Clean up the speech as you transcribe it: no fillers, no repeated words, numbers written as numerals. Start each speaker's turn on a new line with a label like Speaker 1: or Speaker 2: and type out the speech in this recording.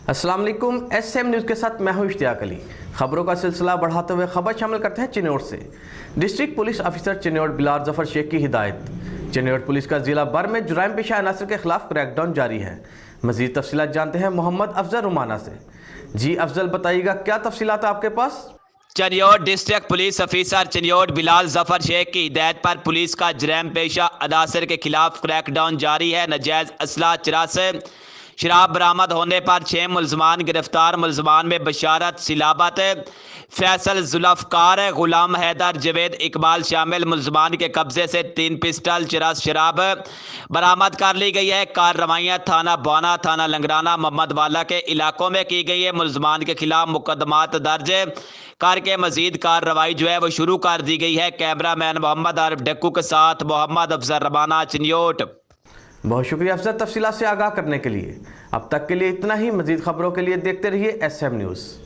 Speaker 1: अस्सलाम वालेकुम। SM news के साथ मैं हूं इश्तियाक अली। खबरों का सिलसिला बढ़ाते हुए खबर शामिल करते हैं चिन्नौर से। डिस्ट्रिक्ट पुलिस ऑफिसर चिन्नौर बिलाल जफर शेख की हिदायत। चिन्नौर पुलिस का जिला भर में जुराइम पेशा अनासर के खिलाफ क्रैकडाउन जारी है। मजीद तफसीलात जानते हैं मोहम्मद अफजल रुमाना से। जी अफजल, बताइएगा क्या तफसीलात है आपके पास?
Speaker 2: चिन्नौर डिस्ट्रिक्ट पुलिस ऑफिसर चिन्नौर बिलाल जफर शेख की हिदायत पर पुलिस का जुराइम पेशा अनासर के खिलाफ क्रैकडाउन जारी है। नाजायज असला चरा से शराब बरामद होने पर 6 मुलजमान गिरफ्तार। मुलजमान में बशारत, सिलाबत, फैसल, जुल्फकार, गुलाम हैदर, जवेद इकबाल शामिल। मुलजमान के कब्जे से 3 पिस्टल, चरस शराब बरामद कर ली गई है। कार्रवाइयाँ थाना बाना, थाना लंगराना, मोहम्मद वाला के इलाकों में की गई है। मुलजमान के खिलाफ मुकदमात दर्ज करके मजीद कार्रवाई जो है वो शुरू कर दी गई है। कैमरा मैन मोहम्मद आरिफ डक्कू के साथ मोहम्मद अफजल रबाना, चिन्नौर।
Speaker 1: बहुत शुक्रिया अफजल तफसीलात से आगाह करने के लिए। अब तक के लिए इतना ही। मजीद खबरों के लिए देखते रहिए SM न्यूज़।